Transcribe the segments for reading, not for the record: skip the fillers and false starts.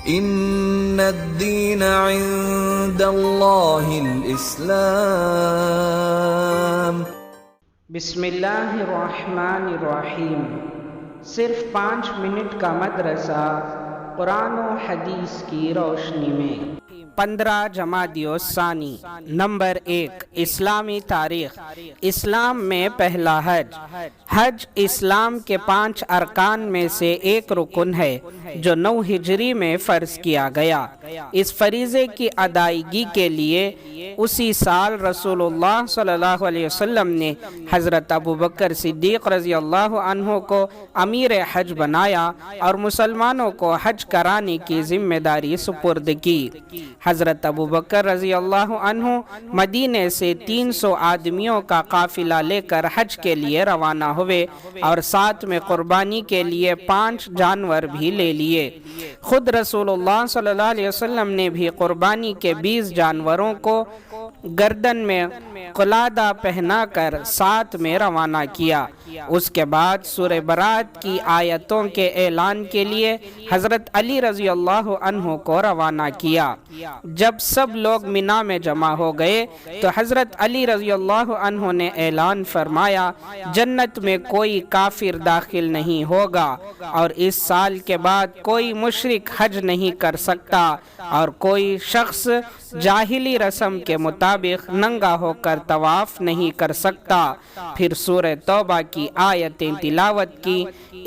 ان الدین عند اللہ الاسلام۔ بسم اللہ الرحمن الرحیم۔ صرف 5 منٹ کا مدرسہ قرآن و حدیث کی روشنی میں۔ 15 جمادی الثانی۔ نمبر 1، اسلامی تاریخ۔ اسلام میں پہلا حج۔ حج اسلام کے 5 ارکان میں سے ایک رکن ہے جو 9 ہجری میں فرض کیا گیا۔ اس فریضے کی ادائیگی کے لیے اسی سال رسول اللہ صلی اللہ علیہ وسلم نے حضرت ابوبکر صدیق رضی اللہ عنہ کو امیر حج بنایا اور مسلمانوں کو حج کرانے کی ذمہ داری سپرد کی۔ حضرت ابوبکر رضی اللہ عنہ مدینے سے 300 آدمیوں کا قافلہ لے کر حج کے لیے روانہ ہوئے اور ساتھ میں قربانی کے لیے 5 جانور بھی لے لیے۔ خود رسول اللہ صلی اللہ علیہ وسلم نے بھی قربانی کے 20 جانوروں کو گردن میں قلادہ پہنا کر ساتھ میں روانہ کیا۔ اس کے بعد سورہ برات کی آیتوں کے اعلان کے لیے حضرت علی رضی اللہ عنہ کو روانہ کیا۔ جب سب لوگ مینا میں جمع ہو گئے تو حضرت علی رضی اللہ عنہ نے اعلان فرمایا، جنت میں کوئی کافر داخل نہیں ہوگا اور اس سال کے بعد کوئی مشرک حج نہیں کر سکتا اور کوئی شخص جاہلی رسم کے مطابق ننگا ہو کر طواف نہیں کر سکتا۔ پھر سورہ توبہ کی آیتیں تلاوت کی۔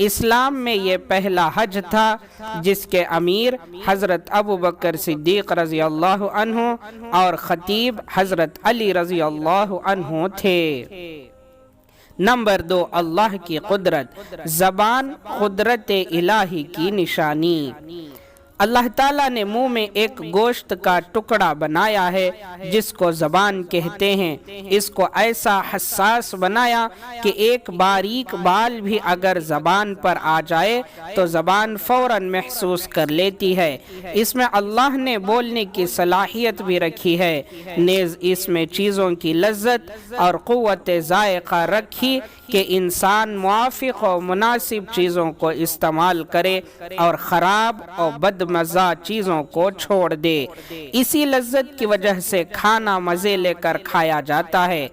اسلام میں یہ پہلا حج تھا جس کے امیر حضرت ابوبکر صدیق رضی اللہ عنہ اور خطیب حضرت علی رضی اللہ عنہ تھے۔ نمبر 2، اللہ کی قدرت۔ زبان قدرت الہی کی نشانی۔ اللہ تعالیٰ نے منہ میں ایک گوشت کا ٹکڑا بنایا ہے جس کو زبان کہتے ہیں۔ اس کو ایسا حساس بنایا کہ ایک باریک بال بھی اگر زبان پر آ جائے تو زبان فوراً محسوس کر لیتی ہے۔ اس میں اللہ نے بولنے کی صلاحیت بھی رکھی ہے، نیز اس میں چیزوں کی لذت اور قوت ذائقہ رکھی کہ انسان موافق و مناسب چیزوں کو استعمال کرے اور خراب اور بدمزہ چیزوں کو چھوڑ دے۔ اسی لذت کی وجہ سے کھانا مزے لے کر کھایا جاتا ہے۔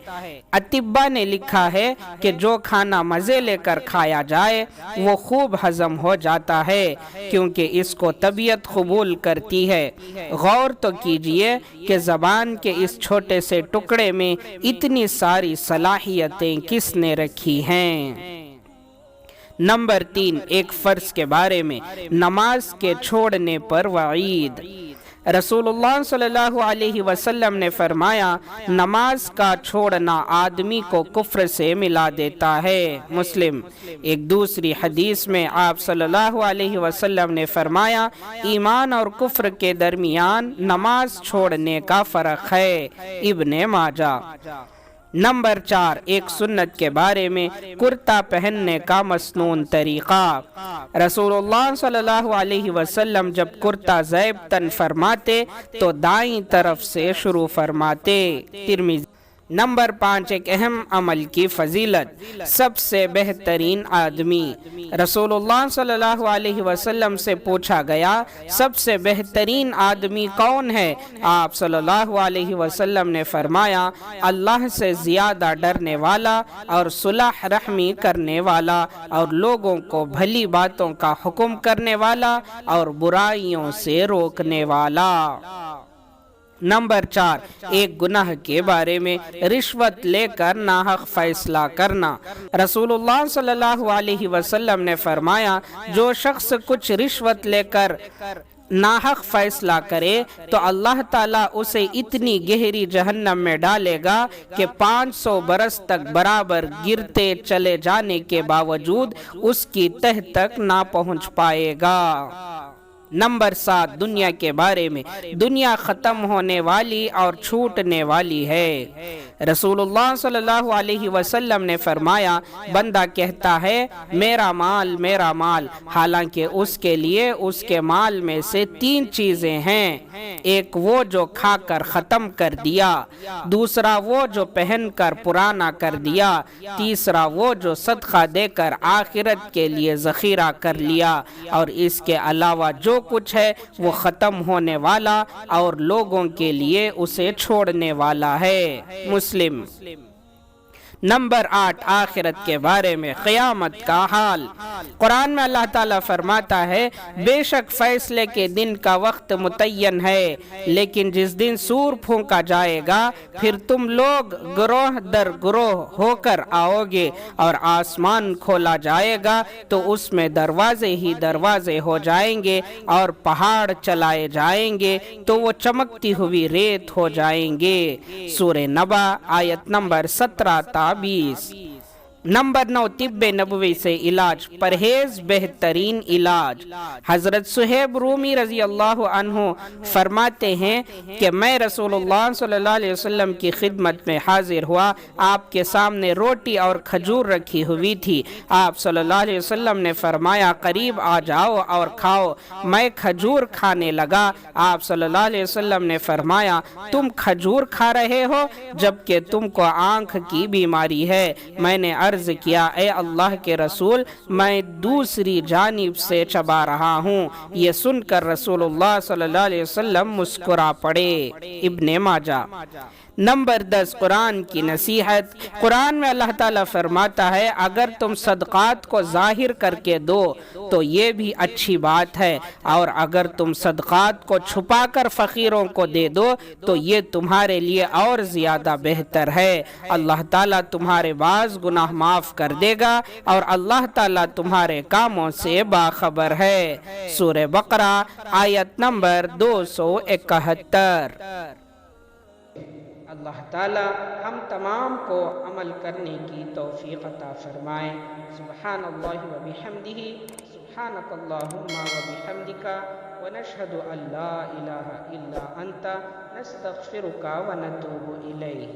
اطباء نے لکھا ہے کہ جو کھانا مزے لے کر کھایا جائے وہ خوب ہضم ہو جاتا ہے کیونکہ اس کو طبیعت قبول کرتی ہے۔ غور تو کیجئے کہ زبان کے اس چھوٹے سے ٹکڑے میں اتنی ساری صلاحیتیں کس نے رکھی ہیں۔ نمبر 3، ایک فرض کے بارے میں۔ نماز کے چھوڑنے پر وعید۔ رسول اللہ صلی اللہ علیہ وسلم نے فرمایا، نماز کا چھوڑنا آدمی کو کفر سے ملا دیتا ہے۔ مسلم۔ ایک دوسری حدیث میں آپ صلی اللہ علیہ وسلم نے فرمایا، ایمان اور کفر کے درمیان نماز چھوڑنے کا فرق ہے۔ ابن ماجہ۔ نمبر 4، ایک سنت کے بارے میں۔ کرتا پہننے کا مسنون طریقہ۔ رسول اللہ صلی اللہ علیہ وسلم جب کرتا زیب تن فرماتے تو دائیں طرف سے شروع فرماتے۔ ترمذی۔ نمبر 5، ایک اہم عمل کی فضیلت۔ سب سے بہترین آدمی۔ رسول اللہ صلی اللہ علیہ وسلم سے پوچھا گیا، سب سے بہترین آدمی کون ہے؟ آپ صلی اللہ علیہ وسلم نے فرمایا، اللہ سے زیادہ ڈرنے والا اور صلح رحمی کرنے والا اور لوگوں کو بھلی باتوں کا حکم کرنے والا اور برائیوں سے روکنے والا۔ نمبر 4، ایک گناہ کے بارے میں۔ رشوت لے کر ناحق فیصلہ کرنا۔ رسول اللہ صلی اللہ علیہ وسلم نے فرمایا، جو شخص کچھ رشوت لے کر ناحق فیصلہ کرے تو اللہ تعالیٰ اسے اتنی گہری جہنم میں ڈالے گا کہ 500 برس تک برابر گرتے چلے جانے کے باوجود اس کی تہ تک نہ پہنچ پائے گا۔ نمبر 7، دنیا کے بارے میں۔ دنیا ختم ہونے والی اور چھوٹنے والی ہے۔ رسول اللہ صلی اللہ علیہ وسلم نے فرمایا، بندہ کہتا ہے میرا مال میرا مال، حالانکہ اس کے لیے اس کے مال میں سے 3 چیزیں ہیں۔ ایک وہ جو کھا کر ختم کر دیا، دوسرا وہ جو پہن کر پرانا کر دیا، تیسرا وہ جو صدقہ دے کر آخرت کے لیے ذخیرہ کر لیا، اور اس کے علاوہ جو کچھ ہے وہ ختم ہونے والا اور لوگوں کے لیے اسے چھوڑنے والا ہے۔ مسلم۔ نمبر 8، آخرت کے بارے میں قیامت کا حال۔ قرآن میں اللہ تعالیٰ فرماتا ہے بے شک فیصلے کے دن کا وقت متعین ہے، لیکن جس دن سور پھونکا جائے گا پھر تم لوگ گروہ در گروہ ہو کر آؤ گے، اور آسمان کھولا جائے گا تو اس میں دروازے ہی دروازے ہو جائیں گے، اور پہاڑ چلائے جائیں گے تو وہ چمکتی ہوئی ریت ہو جائیں گے۔ سورہ نبا آیت نمبر 17-20۔ نمبر 9، طب نبوی سے علاج، پرہیز بہترین علاج۔ حضرت صہیب رومی رضی اللہ عنہ فرماتے ہیں کہ میں رسول اللہ صلی اللہ علیہ وسلم کی خدمت میں حاضر ہوا، آپ کے سامنے روٹی اور کھجور رکھی ہوئی تھی۔ آپ صلی اللہ علیہ وسلم نے فرمایا قریب آ جاؤ اور کھاؤ۔ میں کھجور کھانے لگا۔ آپ صلی اللہ علیہ وسلم نے فرمایا تم کھجور کھا رہے ہو جبکہ تم کو آنکھ کی بیماری ہے۔ میں نے عرض کیا اے اللہ کے رسول، میں دوسری جانب سے چبا رہا ہوں۔ یہ سن کر رسول اللہ صلی اللہ علیہ وسلم مسکرا پڑے۔ ابن ماجہ۔ نمبر 10، قرآن کی نصیحت۔ قرآن میں اللہ تعالیٰ فرماتا ہے اگر تم صدقات کو ظاہر کر کے دو تو یہ بھی اچھی بات ہے، اور اگر تم صدقات کو چھپا کر فقیروں کو دے دو تو یہ تمہارے لیے اور زیادہ بہتر ہے۔ اللہ تعالیٰ تمہارے بعض گناہ معاف کر دے گا، اور اللہ تعالیٰ تمہارے کاموں سے باخبر ہے۔ سورہ بقرہ آیت نمبر 271۔ اللہ تعالیٰ ہم تمام کو عمل کرنے کی توفیق عطا فرمائے۔ سبحان اللہ و بحمدہ، سبحانک اللہم و بحمدک، ونشہد ان لا الہ الا انت، نستغفرک و نتوب الیہ۔